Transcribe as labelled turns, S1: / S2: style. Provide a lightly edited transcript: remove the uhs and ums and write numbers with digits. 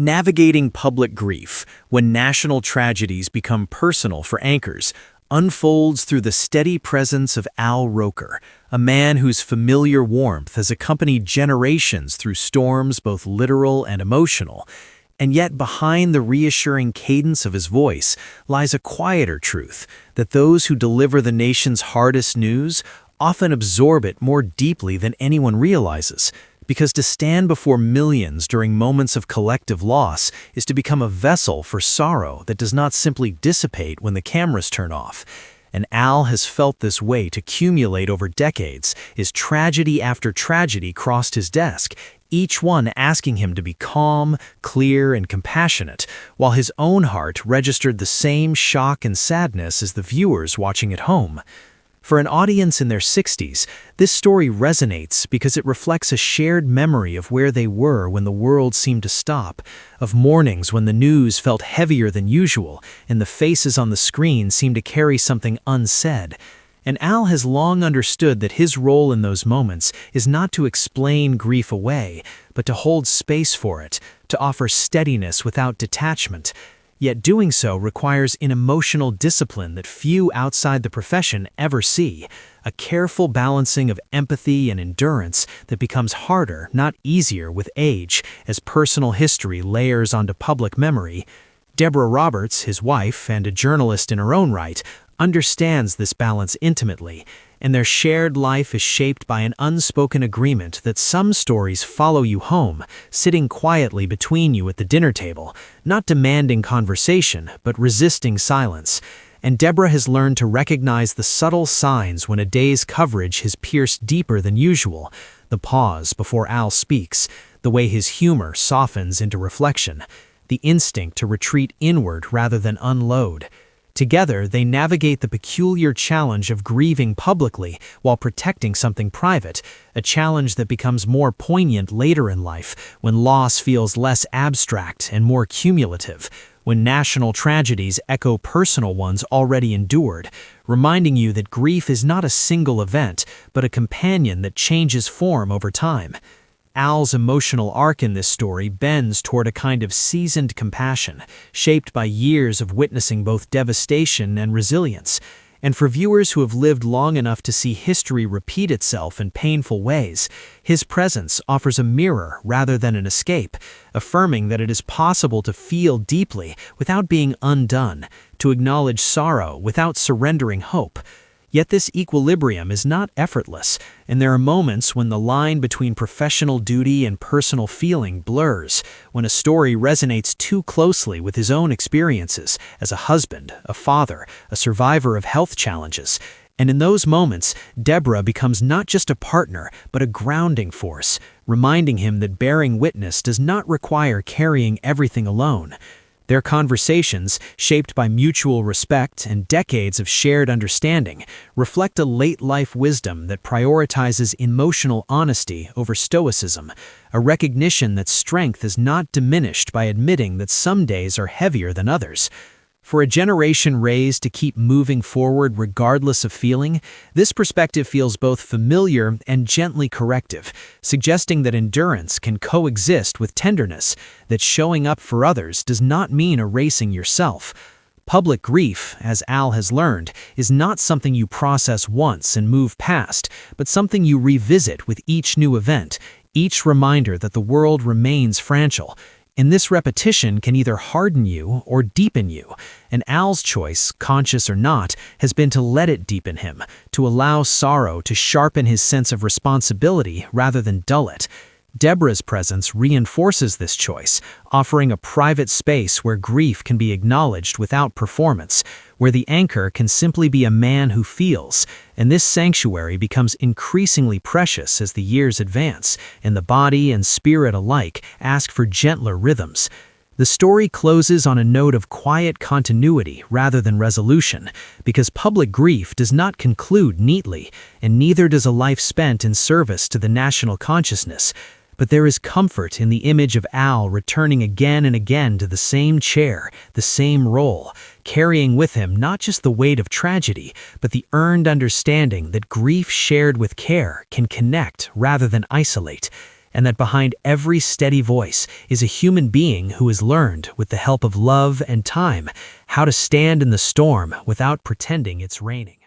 S1: Navigating public grief, when national tragedies become personal for anchors, unfolds through the steady presence of Al Roker, a man whose familiar warmth has accompanied generations through storms both literal and emotional. And yet behind the reassuring cadence of his voice lies a quieter truth, that those who deliver the nation's hardest news often absorb it more deeply than anyone realizes. Because to stand before millions during moments of collective loss is to become a vessel for sorrow that does not simply dissipate when the cameras turn off. And Al has felt this weight accumulate over decades, as tragedy after tragedy crossed his desk, each one asking him to be calm, clear, and compassionate, while his own heart registered the same shock and sadness as the viewers watching at home. For an audience in their 60s, this story resonates because it reflects a shared memory of where they were when the world seemed to stop, of mornings when the news felt heavier than usual and the faces on the screen seemed to carry something unsaid. And Al has long understood that his role in those moments is not to explain grief away, but to hold space for it, to offer steadiness without detachment. Yet doing so requires an emotional discipline that few outside the profession ever see, a careful balancing of empathy and endurance that becomes harder, not easier, with age, as personal history layers onto public memory. Deborah Roberts, his wife and a journalist in her own right, understands this balance intimately, and their shared life is shaped by an unspoken agreement that some stories follow you home, sitting quietly between you at the dinner table, not demanding conversation, but resisting silence. And Deborah has learned to recognize the subtle signs when a day's coverage has pierced deeper than usual, the pause before Al speaks, the way his humor softens into reflection, the instinct to retreat inward rather than unload. Together, they navigate the peculiar challenge of grieving publicly while protecting something private, a challenge that becomes more poignant later in life, when loss feels less abstract and more cumulative, when national tragedies echo personal ones already endured, reminding you that grief is not a single event, but a companion that changes form over time. Al's emotional arc in this story bends toward a kind of seasoned compassion, shaped by years of witnessing both devastation and resilience. And for viewers who have lived long enough to see history repeat itself in painful ways, his presence offers a mirror rather than an escape, affirming that it is possible to feel deeply without being undone, to acknowledge sorrow without surrendering hope. Yet this equilibrium is not effortless, and there are moments when the line between professional duty and personal feeling blurs, when a story resonates too closely with his own experiences as a husband, a father, a survivor of health challenges. And in those moments, Deborah becomes not just a partner, but a grounding force, reminding him that bearing witness does not require carrying everything alone. Their conversations, shaped by mutual respect and decades of shared understanding, reflect a late-life wisdom that prioritizes emotional honesty over stoicism, a recognition that strength is not diminished by admitting that some days are heavier than others. For a generation raised to keep moving forward regardless of feeling, this perspective feels both familiar and gently corrective, suggesting that endurance can coexist with tenderness, that showing up for others does not mean erasing yourself. Public grief, as Al has learned, is not something you process once and move past, but something you revisit with each new event, each reminder that the world remains fragile. And this repetition can either harden you or deepen you, and Al's choice, conscious or not, has been to let it deepen him, to allow sorrow to sharpen his sense of responsibility rather than dull it. Deborah's presence reinforces this choice, offering a private space where grief can be acknowledged without performance, where the anchor can simply be a man who feels, and this sanctuary becomes increasingly precious as the years advance, and the body and spirit alike ask for gentler rhythms. The story closes on a note of quiet continuity rather than resolution, because public grief does not conclude neatly, and neither does a life spent in service to the national consciousness. But there is comfort in the image of Al returning again and again to the same chair, the same role, carrying with him not just the weight of tragedy, but the earned understanding that grief shared with care can connect rather than isolate. and that behind every steady voice is a human being who has learned, with the help of love and time, how to stand in the storm without pretending it's raining.